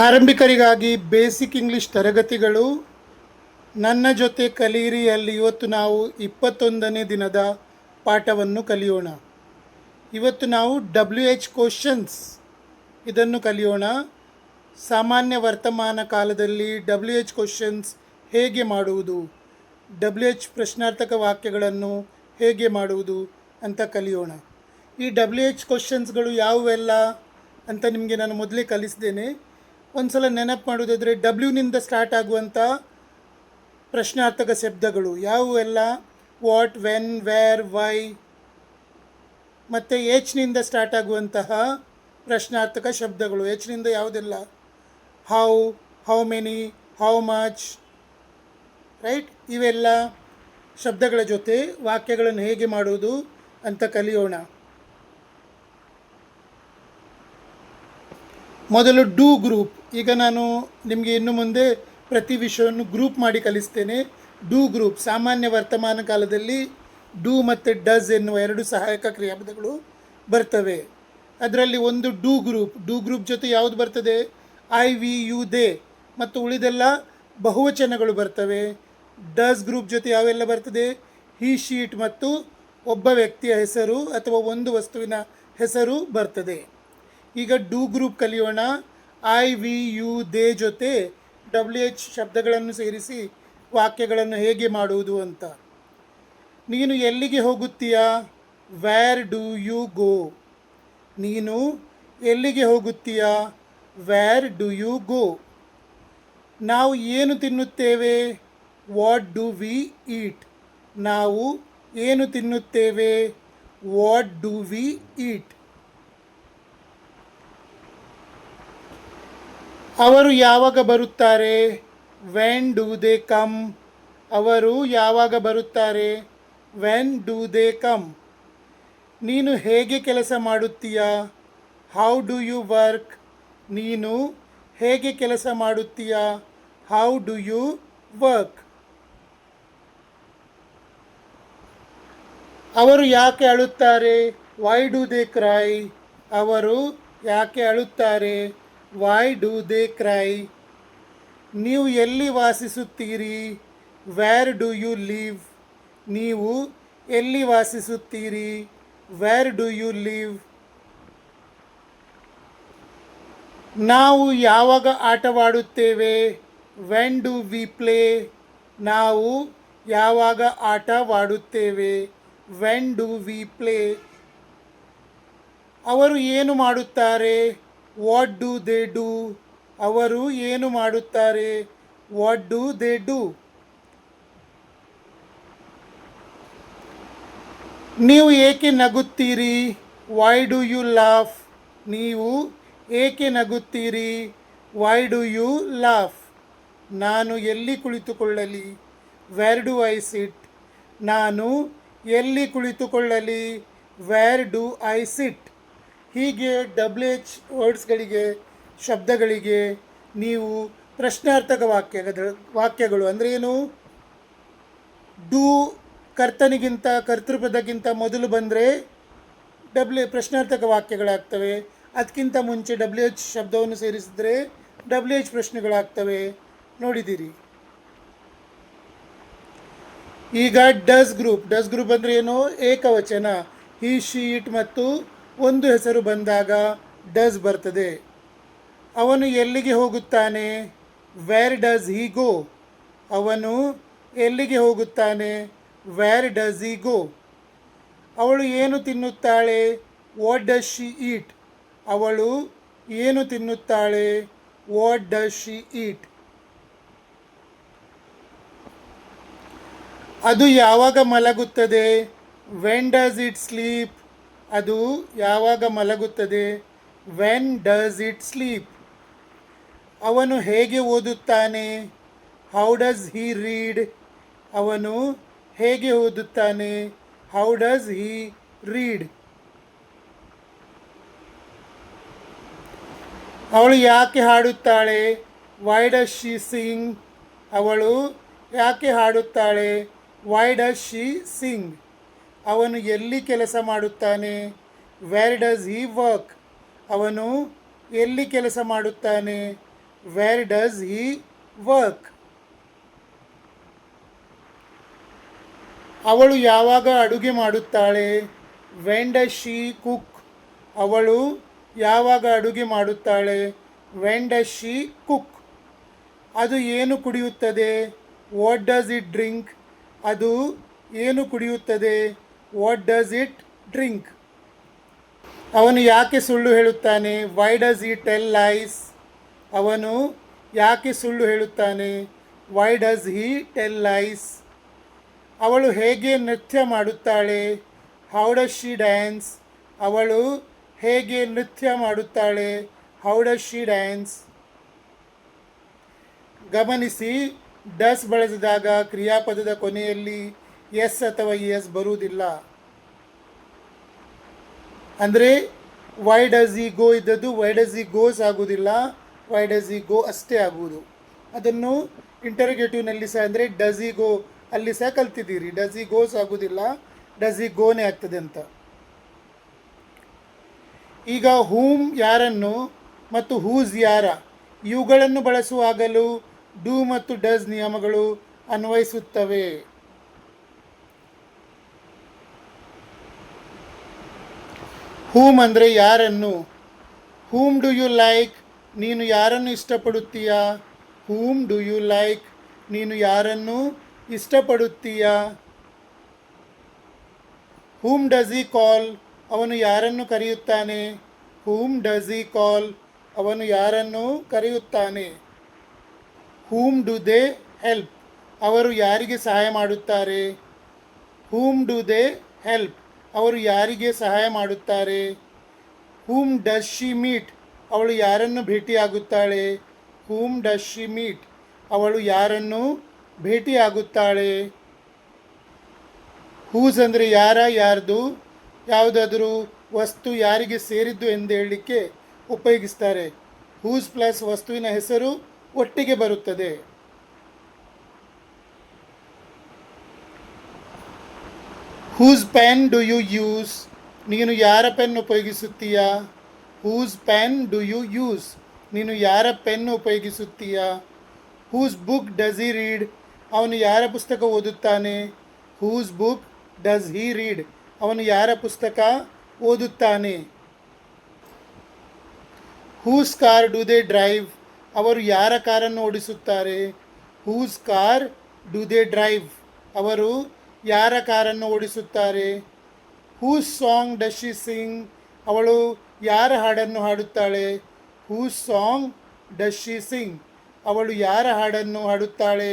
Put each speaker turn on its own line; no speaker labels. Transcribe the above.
ಆರಂಭಿಕರಿಗಾಗಿ basic English ತರಗತಿಗಳು ನನ್ನ ಜೊತೆ ಕಲಿಯಿರಿಯಲ್ಲಿ ಇವತ್ತು ನಾವು 21ನೇ ದಿನದ ಪಾಠವನ್ನು ಕಲಿಯೋಣ. ಇವತ್ತು ನಾವು WH ಕ್ವಶನ್ಸ್ ಇದನ್ನು ಕಲಿಯೋಣ. ಸಾಮಾನ್ಯ ವರ್ತಮಾನ ಕಾಲದಲ್ಲಿ WH ಕ್ವಶನ್ಸ್ ಹೇಗೆ ಮಾಡುವುದು, WH ಪ್ರಶ್ನಾರ್ಥಕ ವಾಕ್ಯಗಳನ್ನು ಹೇಗೆ ಮಾಡುವುದು ಅಂತ ಕಲಿಯೋಣ. ಈ WH ಕ್ವಶನ್ಸ್ಗಳು ಯಾವುವೆಲ್ಲ ಅಂತ ನಿಮಗೆ ನಾನು ಮೊದಲೇ ಕಲಿಸಿದ್ದೇನೆ. ಒಂದು ಸಲ ನೆನಪು ಮಾಡೋದಾದರೆ ಡಬ್ಲ್ಯೂನಿಂದ ಸ್ಟಾರ್ಟ್ ಆಗುವಂಥ ಪ್ರಶ್ನಾರ್ಥಕ ಶಬ್ದಗಳು ಯಾವುವೆಲ್ಲ: ವಾಟ್, ವೆನ್, ವೇರ್, ವೈ. ಮತ್ತು ನಿಂದ ಸ್ಟಾರ್ಟ್ ಆಗುವಂತಹ ಪ್ರಶ್ನಾರ್ಥಕ ಶಬ್ದಗಳು ನಿಂದ ಯಾವುದೆಲ್ಲ: how, how many, how much, right. ಇವೆಲ್ಲ ಶಬ್ದಗಳ ಜೊತೆ ವಾಕ್ಯಗಳನ್ನು ಹೇಗೆ ಮಾಡುವುದು ಅಂತ ಕಲಿಯೋಣ. ಮೊದಲು ಡೂ ಗ್ರೂಪ್. ಈಗ ನಾನು ನಿಮಗೆ ಇನ್ನು ಮುಂದೆ ಪ್ರತಿ ವಿಷಯವನ್ನು ಗ್ರೂಪ್ ಮಾಡಿ ಕಲಿಸ್ತೇನೆ. ಡೂ ಗ್ರೂಪ್ ಸಾಮಾನ್ಯ ವರ್ತಮಾನ ಕಾಲದಲ್ಲಿ ಡೂ ಮತ್ತು ಡಸ್ ಎನ್ನುವ ಎರಡು ಸಹಾಯಕ ಕ್ರಿಯಾಪದಗಳು ಬರ್ತವೆ. ಅದರಲ್ಲಿ ಒಂದು ಡೂ ಗ್ರೂಪ್ ಜೊತೆ ಯಾವುದು ಬರ್ತದೆ? ಐ, ವಿ, ಯು, ದೇ ಮತ್ತು ಉಳಿದೆಲ್ಲ ಬಹುವಚನಗಳು ಬರ್ತವೆ. ಡಸ್ ಗ್ರೂಪ್ ಜೊತೆ ಯಾವೆಲ್ಲ ಬರ್ತದೆ? ಹಿ, ಶೀಟ್ ಮತ್ತು ಒಬ್ಬ ವ್ಯಕ್ತಿಯ ಹೆಸರು ಅಥವಾ ಒಂದು ವಸ್ತುವಿನ ಹೆಸರು ಬರ್ತದೆ. ಈಗ ಡೂ ಗ್ರೂಪ್ ಕಲಿಯೋಣ. ಐ, ವಿ, ಯು, ದೇ ಜೊತೆ WH ಶಬ್ದಗಳನ್ನು ಸೇರಿಸಿ ವಾಕ್ಯಗಳನ್ನು ಹೇಗೆ ಮಾಡುವುದು ಅಂತ. ನೀನು ಎಲ್ಲಿಗೆ ಹೋಗುತ್ತೀಯಾ? Where do you go. ನೀನು ಎಲ್ಲಿಗೆ ಹೋಗುತ್ತೀಯಾ? Where do you go. ನಾವು ಏನು ತಿನ್ನುತ್ತೇವೆ? What do we eat. ನಾವು ಏನು ತಿನ್ನುತ್ತೇವೆ? What do we eat. ಅವರು ಯಾವಾಗ ಬರುತ್ತಾರೆ? When do they come. ಅವರು ಯಾವಾಗ ಬರುತ್ತಾರೆ? When do they come. ನೀನು ಹೇಗೆ ಕೆಲಸ ಮಾಡುತ್ತೀಯಾ? How do you work. ನೀನು ಹೇಗೆ ಕೆಲಸ ಮಾಡುತ್ತೀಯಾ? How do you work. ಅವರು ಯಾಕೆ ಅಳುತ್ತಾರೆ? Why do they cry. ಅವರು ಯಾಕೆ ಅಳುತ್ತಾರೆ? Why do they cry. ನೀವು ಎಲ್ಲಿ ವಾಸಿಸುತ್ತೀರಿ? Where do you live. ನೀವು ಎಲ್ಲಿ ವಾಸಿಸುತ್ತೀರಿ? Where do you live. ನಾವು ಯಾವಾಗ ಆಟವಾಡುತ್ತೇವೆ? When do we play. ನಾವು ಯಾವಾಗ ಆಟವಾಡುತ್ತೇವೆ? When do we play. ಅವರು ಏನು ಮಾಡುತ್ತಾರೆ? What do they do. ಅವರು ಏನು ಮಾಡುತ್ತಾರೆ? What do they do. ನೀವು ಏಕೆ ನಗುತ್ತೀರಿ? Why do you laugh. ನೀವು ಏಕೆ ನಗುತ್ತೀರಿ? Why do you laugh. ನಾನು ಎಲ್ಲಿ ಕುಳಿತುಕೊಳ್ಳಲಿ? Where do I sit. ನಾನು ಎಲ್ಲಿ ಕುಳಿತುಕೊಳ್ಳಲಿ? ವೇರ್ ಡು ಐ ಸಿಟ್. ಹೀಗೆ WH ವರ್ಡ್ಸ್ಗಳಿಗೆ, ಶಬ್ದಗಳಿಗೆ ನೀವು ಪ್ರಶ್ನಾರ್ಥಕ ವಾಕ್ಯಗಳು ಅಂದರೆ ಏನು? ಡೂ ಕರ್ತನಿಗಿಂತ, ಕರ್ತೃಪದಕ್ಕಿಂತ ಮೊದಲು ಬಂದರೆ ಪ್ರಶ್ನಾರ್ಥಕ ವಾಕ್ಯಗಳಾಗ್ತವೆ. ಅದಕ್ಕಿಂತ ಮುಂಚೆ WH ಶಬ್ದವನ್ನು ಸೇರಿಸಿದರೆ WH ಪ್ರಶ್ನೆಗಳಾಗ್ತವೆ. ನೋಡಿದ್ದೀರಿ. ಈಗ ಡಸ್ ಗ್ರೂಪ್ ಅಂದರೆ ಏನು? ಏಕವಚನ. ಹಿ, ಶಿ, ಇಟ್ ಮತ್ತು ಒಂದು ಹೆಸರು ಬಂದಾಗ ಡಸ್ ಬರ್ತದೆ. ಅವನು ಎಲ್ಲಿಗೆ ಹೋಗುತ್ತಾನೆ? Where does he go. ಅವನು ಎಲ್ಲಿಗೆ ಹೋಗುತ್ತಾನೆ? Where does he go. ಅವಳು ಏನು ತಿನ್ನುತ್ತಾಳೆ? What does she eat. ಅವಳು ಏನು ತಿನ್ನುತ್ತಾಳೆ? What does she eat. ಅದು ಯಾವಾಗ ಮಲಗುತ್ತದೆ? When does it sleep. ಅದು ಯಾವಾಗ ಮಲಗುತ್ತದೆ? When does it sleep. ಅವನು ಹೇಗೆ ಓದುತ್ತಾನೆ? How does he read. ಅವನು ಹೇಗೆ ಓದುತ್ತಾನೆ? How does he read. ಅವಳು ಯಾಕೆ ಹಾಡುತ್ತಾಳೆ? Why does she sing. ಅವಳು ಯಾಕೆ ಹಾಡುತ್ತಾಳೆ? Why does she Singh. ಅವನು ಎಲ್ಲಿ ಕೆಲಸ ಮಾಡುತ್ತಾನೆ? Where does he work. ಅವನು ಎಲ್ಲಿ ಕೆಲಸ ಮಾಡುತ್ತಾನೆ? Where does he work. ಅವಳು ಯಾವಾಗ ಅಡುಗೆ ಮಾಡುತ್ತಾಳೆ? When does she cook. ಅವಳು ಯಾವಾಗ ಅಡುಗೆ ಮಾಡುತ್ತಾಳೆ? When does she cook. ಅದು ಏನು ಕುಡಿಯುತ್ತದೆ? What does it drink. ಅದು ಏನು ಕುಡಿಯುತ್ತದೆ? What does it drink. ಅವನು ಯಾಕೆ ಸುಳ್ಳು ಹೇಳುತ್ತಾನೆ? Why does he tell lies. ಅವನು ಯಾಕೆ ಸುಳ್ಳು ಹೇಳುತ್ತಾನೆ? Why does he tell lies. ಅವಳು ಹೇಗೆ ನೃತ್ಯ ಮಾಡುತ್ತಾಳೆ? How does she dance. ಅವಳು ಹೇಗೆ ನೃತ್ಯ ಮಾಡುತ್ತಾಳೆ? How does she dance. ಗಮನಿಸಿ, ಡಸ್ ಬಳಸಿದಾಗ ಕ್ರಿಯಾಪದದ ಕೊನೆಯಲ್ಲಿ ಎಸ್ ಅಥವಾ ಎಸ್ ಬರುವುದಿಲ್ಲ. ಅಂದರೆ ವೈ ಡಸ್ ಇ ಗೋ ಇದ್ದದ್ದು ವೈ ಡಸ್ ಇ ಗೋಸ್ ಆಗುವುದಿಲ್ಲ, ವೈ ಡಸ್ ಇ ಗೋ ಅಷ್ಟೇ ಆಗುವುದು. ಅದನ್ನು ಇಂಟರೋಗೇಟಿವ್ನಲ್ಲಿ ಸಹ ಅಂದರೆ ಡಸ್ ಇ ಗೋ ಅಲ್ಲಿ ಸಹ ಕಲ್ತಿದ್ದೀರಿ. ಡಸ್ ಇ ಗೋಸ್ ಆಗುವುದಿಲ್ಲ, ಡಸ್ ಇ ಗೋನೇ ಆಗ್ತದೆ ಅಂತ. ಈಗ ಹೂಮ್ ಯಾರನ್ನು ಮತ್ತು ಹೂಸ್ ಯಾರ ಇವುಗಳನ್ನು ಬಳಸುವಾಗಲೂ ಡೂ ಮತ್ತು ಡಸ್ ನಿಯಮಗಳು ಅನ್ವಯಿಸುತ್ತವೆ. ಹೂಮ್ ಅಂದರೆ ಯಾರನ್ನು. Whom do you like. ನೀನು ಯಾರನ್ನು ಇಷ್ಟಪಡುತ್ತೀಯಾ? Whom do you like. ನೀನು ಯಾರನ್ನು ಇಷ್ಟಪಡುತ್ತೀಯಾ? Whom does he call. ಅವನು ಯಾರನ್ನು ಕರೆಯುತ್ತಾನೆ? Whom does he call. ಅವನು ಯಾರನ್ನು ಕರೆಯುತ್ತಾನೆ? Whom do they help. ಅವರು ಯಾರಿಗೆ ಸಹಾಯ ಮಾಡುತ್ತಾರೆ? Whom do they help. ಅವರು ಯಾರಿಗೆ ಸಹಾಯ ಮಾಡುತ್ತಾರೆ? Whom does she meet. ಅವಳು ಯಾರನ್ನು ಭೇಟಿಯಾಗುತ್ತಾಳೆ? Whom does she meet. ಅವಳು ಯಾರನ್ನು ಭೇಟಿಯಾಗುತ್ತಾಳೆ? ಹೂಸ್ ಅಂದರೆ ಯಾರ, ಯಾರ್ದು. ಯಾವುದಾದರೂ ವಸ್ತು ಯಾರಿಗೆ ಸೇರಿದ್ದು ಎಂದು ಹೇಳಲಿಕ್ಕೆ ಉಪಯೋಗಿಸ್ತಾರೆ. ಹೂಸ್ ಪ್ಲಸ್ ವಸ್ತುವಿನ ಹೆಸರು ಒಟ್ಟಿಗೆ ಬರುತ್ತದೆ. Whose pen do you use. ನೀನು ಯಾರ ಪೆನ್ ಉಪಯೋಗಿಸುತ್ತೀಯಾ? Whose pen do you use. ನೀನು ಯಾರ ಪೆನ್ ಉಪಯೋಗಿಸುತ್ತೀಯಾ? Whose book does he read. ಅವನು ಯಾರ ಪುಸ್ತಕ ಓದುತ್ತಾನೆ? Whose book does he read. ಅವನು ಯಾರ ಪುಸ್ತಕ ಓದುತ್ತಾನೆ? Whose car do they drive. ಅವರು ಯಾರ ಕಾರನ್ನು ಓಡಿಸುತ್ತಾರೆ? Whose car do they drive. ಅವರು ಯಾರ ಕಾರನ್ನು ಓಡಿಸುತ್ತಾರೆ? Whose song does she sing. ಅವಳು ಯಾರ ಹಾಡನ್ನು ಹಾಡುತ್ತಾಳೆ? Whose song does she sing. ಅವಳು ಯಾರ ಹಾಡನ್ನು ಹಾಡುತ್ತಾಳೆ?